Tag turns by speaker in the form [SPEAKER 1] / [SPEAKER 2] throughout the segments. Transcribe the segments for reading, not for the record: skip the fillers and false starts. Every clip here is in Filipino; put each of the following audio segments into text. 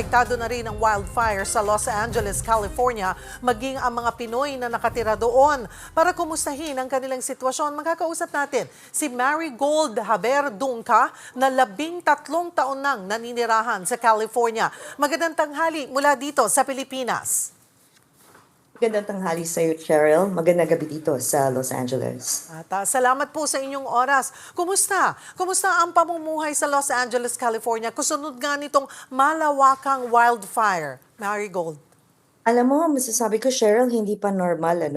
[SPEAKER 1] apektado na rin ang wildfire sa Los Angeles, California, maging ang mga Pinoy na nakatira doon. Para kumustahin ang kanilang sitwasyon, magkakausap natin si Marigold Haber Dungca na 13 taon nang naninirahan sa California. Magandang tanghali mula dito sa Pilipinas.
[SPEAKER 2] Magandang tanghali sa iyo, Cheryl. Magandang gabi dito sa Los Angeles.
[SPEAKER 1] At salamat po sa inyong oras. Kumusta? Kumusta ang pamumuhay sa Los Angeles, California kasunod nga nitong malawakang wildfire? Marigold.
[SPEAKER 2] Alam mo, masasabi ko, Cheryl, hindi pa normal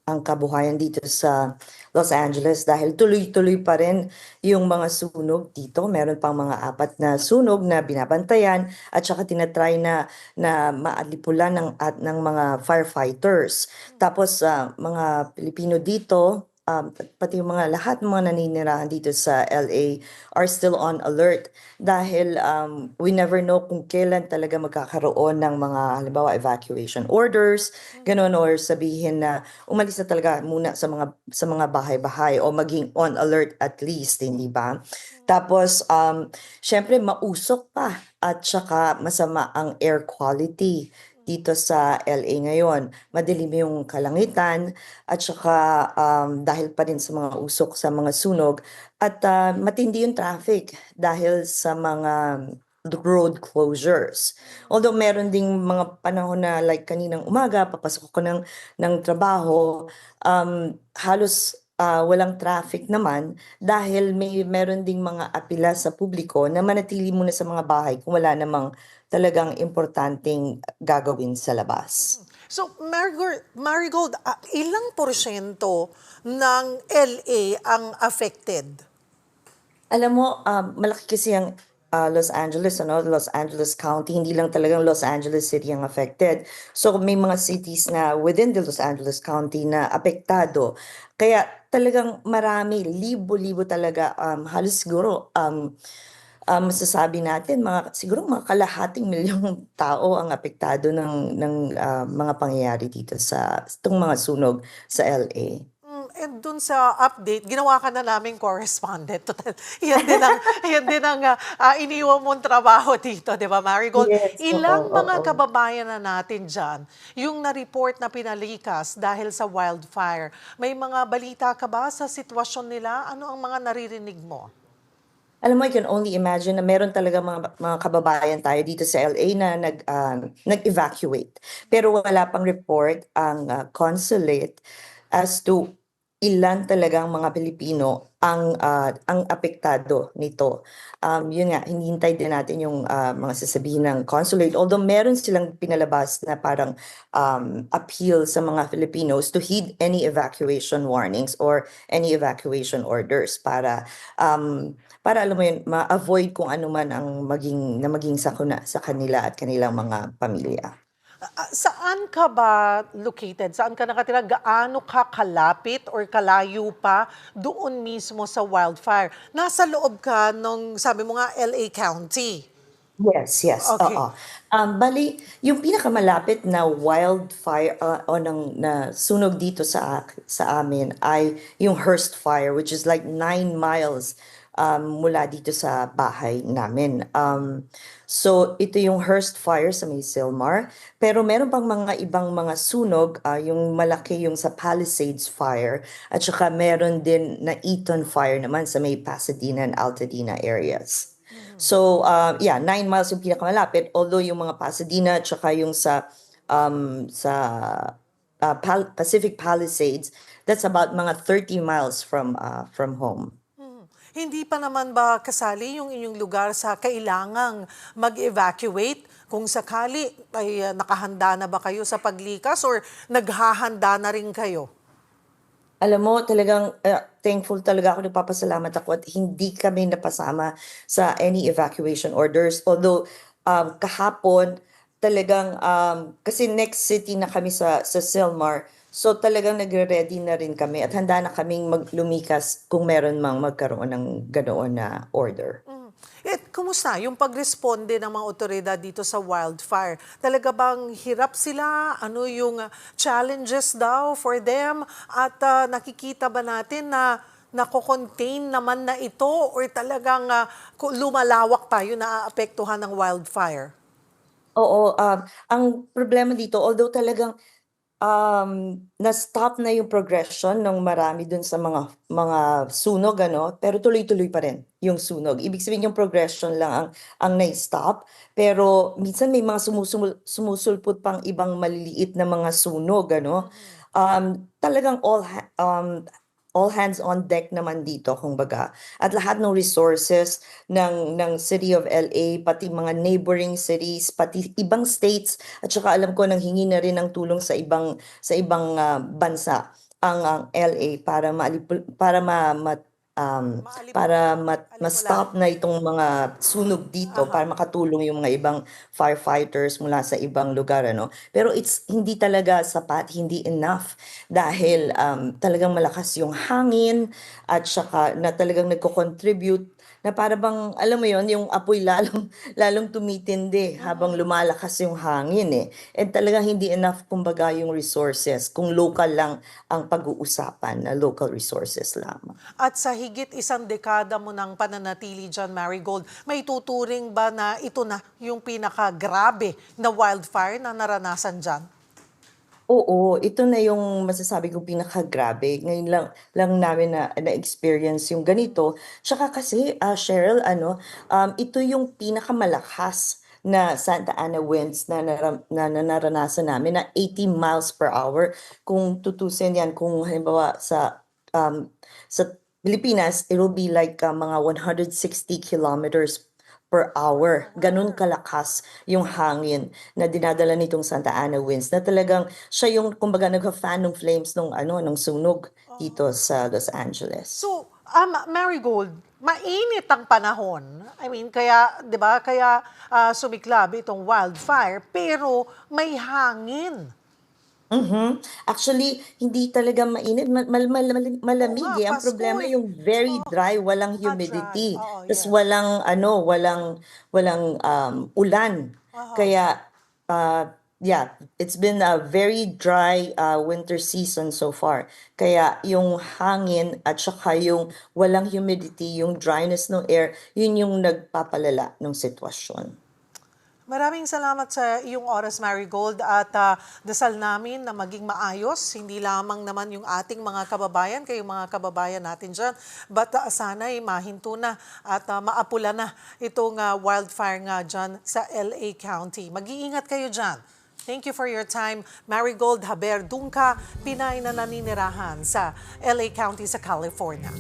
[SPEAKER 2] ang kabuhayan dito sa Los Angeles dahil tuloy-tuloy pa rin yung mga sunog dito. Meron pang mga 4 na sunog na binabantayan at saka tinatry na maalipulan ng mga firefighters. Tapos mga Pilipino dito, pati yung lahat ng mga naninirahan dito sa LA are still on alert dahil we never know kung kailan talaga magkakaroon ng mga halimbawa evacuation orders, ganun, or sabihin na umalis na talaga muna sa mga bahay-bahay o maging on alert at least, hindi ba? Tapos syempre mausok pa at saka masama ang air quality dito sa LA ngayon. Madilim yung kalangitan at saka dahil pa rin sa mga usok sa mga sunog at matindi yung traffic dahil sa mga road closures. Although meron ding mga panahon na like kaninang umaga, papasok ko ng trabaho, halos walang traffic naman dahil meron ding mga apila sa publiko na manatili muna sa mga bahay kung wala namang talagang importanteng gagawin sa labas.
[SPEAKER 1] So, Marigold, ilang porsyento ng LA ang affected?
[SPEAKER 2] Alam mo, malaki kasi ang Los Angeles, Los Angeles County, hindi lang talagang Los Angeles City ang affected. So may mga cities na within the Los Angeles County na apektado. Kaya talagang marami, libo-libo talaga, halos siguro masasabi natin siguro mga kalahating milyong tao ang apektado ng mga pangyayari dito sa itong mga sunog sa LA.
[SPEAKER 1] And dun sa update, ginawa ka na naming correspondent. Total, yan din ang iniwan mong trabaho dito, di ba, Marigold?
[SPEAKER 2] Yes,
[SPEAKER 1] Ilang
[SPEAKER 2] oo,
[SPEAKER 1] mga
[SPEAKER 2] oo.
[SPEAKER 1] kababayan na natin dyan, yung na-report na pinalikas dahil sa wildfire, may mga balita ka ba sa sitwasyon nila? Ano ang mga naririnig mo?
[SPEAKER 2] Alam mo, I can only imagine na meron talaga mga kababayan tayo dito sa LA na nag-evacuate. Pero wala pang report ang consulate as to ilan talagang mga Pilipino ang apektado nito. Yun nga, hinihintay din natin yung mga sasabihin ng consulate. Although meron silang pinalabas na parang appeal sa mga Filipinos to heed any evacuation warnings or any evacuation orders para alam mo yun, ma-avoid kung ano man ang maging sakuna sa kanila at kanilang mga pamilya.
[SPEAKER 1] Saan ka ba located? Saan ka nakatira? Gaano ka kalapit or kalayo pa doon mismo sa wildfire? Nasa loob ka nung, sabi mo nga, LA County.
[SPEAKER 2] Yes,
[SPEAKER 1] Okay.
[SPEAKER 2] oo. Bali, yung pinakamalapit na wildfire o na sunog dito sa amin ay yung Hearst Fire, which is like 9 miles mula dito sa bahay namin. So ito yung Hearst Fire sa may Silmar, pero meron pang mga ibang mga sunog, yung malaki yung sa Palisades Fire, at saka meron din na Eaton Fire naman sa may Pasadena and Altadena areas. So, yeah, 9 miles yung pinakamalapit. Although yung mga Pasadena at saka yung sa Pacific Palisades, that's about mga 30 miles from home.
[SPEAKER 1] Hindi pa naman ba kasali yung inyong lugar sa kailangang mag-evacuate? Kung sakali ay nakahanda na ba kayo sa paglikas or naghahanda na rin kayo?
[SPEAKER 2] Alam mo, talagang thankful talaga ako, nagpapasalamat ako at hindi kami napasama sa any evacuation orders. Although kahapon talagang kasi next city na kami sa Silmar, so talagang nagre-ready na rin kami at handa na kaming maglumikas kung meron mang magkaroon ng ganoon na order.
[SPEAKER 1] Kumusta yung pagresponde ng mga otoridad dito sa wildfire? Talaga bang hirap sila? Ano yung challenges daw for them? At nakikita ba natin na nako-contain naman na ito or talagang lumalawak pa yung naaapektuhan ng wildfire?
[SPEAKER 2] Oo, ang problema dito although talagang, na-stop na yung progression ng marami dun sa mga sunog ano, pero tuloy-tuloy pa rin yung sunog. Ibig sabihin yung progression lang ang nai-stop, pero minsan may mga sumusulpot pang ibang maliliit na mga sunog ano. Talagang all hands on deck naman dito kumbaga. At lahat ng resources ng City of LA, pati mga neighboring cities, pati ibang states, at saka alam ko nanghingi na rin ng tulong sa ibang bansa ang LA para para
[SPEAKER 1] Alimulat.
[SPEAKER 2] ma-stop na itong mga sunog dito,
[SPEAKER 1] Aha.
[SPEAKER 2] para makatulong yung mga ibang firefighters mula sa ibang lugar ano. Pero it's hindi talaga sapat, hindi enough dahil talagang malakas yung hangin at saka na talagang nagko-contribute na para bang alam mo yon yung apoy lalong lalong tumitindi habang lumalakas yung hangin eh. And talagang hindi enough kumbaga yung resources kung local lang ang pag-uusapan na local resources lamang.
[SPEAKER 1] At sa higit isang dekada mo ng pananatili dyan, Marigold, may tuturing ba na ito na yung pinakagrabe na wildfire na naranasan dyan?
[SPEAKER 2] Oo, ito na yung masasabi kong pinakagrabe. Ngayon lang namin na-experience yung ganito. Tsaka kasi, Cheryl, ano, ito yung pinakamalakas na Santa Ana winds na naranasan namin na 80 miles per hour. Kung tutusin yan, kung halimbawa sa Pilipinas, it will be like mga 160 kilometers per hour. Ganun kalakas yung hangin na dinadala nitong Santa Ana winds na talagang siya yung kumbaga nagfa-fan ng flames nung sunog dito sa Los Angeles.
[SPEAKER 1] So, Marigold, mainit ang panahon. I mean, kaya, 'di ba? Kaya sumiklab itong wildfire, pero may hangin.
[SPEAKER 2] Actually, hindi talaga mainit,
[SPEAKER 1] Oo
[SPEAKER 2] malamig
[SPEAKER 1] nga,
[SPEAKER 2] eh. Ang
[SPEAKER 1] Pasko
[SPEAKER 2] problema
[SPEAKER 1] eh.
[SPEAKER 2] yung very
[SPEAKER 1] Oo,
[SPEAKER 2] dry, walang
[SPEAKER 1] dry.
[SPEAKER 2] humidity.
[SPEAKER 1] Oo,
[SPEAKER 2] Tas
[SPEAKER 1] yes.
[SPEAKER 2] walang ulan.
[SPEAKER 1] Aha.
[SPEAKER 2] Kaya, yeah, it's been a very dry winter season so far. Kaya yung hangin at saka yung walang humidity, yung dryness ng air, yun yung nagpapalala ng sitwasyon.
[SPEAKER 1] Maraming salamat sa iyong oras, Marigold, at dasal namin na maging maayos, hindi lamang naman yung ating mga kababayan, kayong mga kababayan natin dyan, but sana'y mahinto na at maapula na itong wildfire nga dyan sa LA County. Mag-iingat kayo dyan. Thank you for your time. Marigold Haber Dungca, Pinay na naninirahan sa LA County sa California.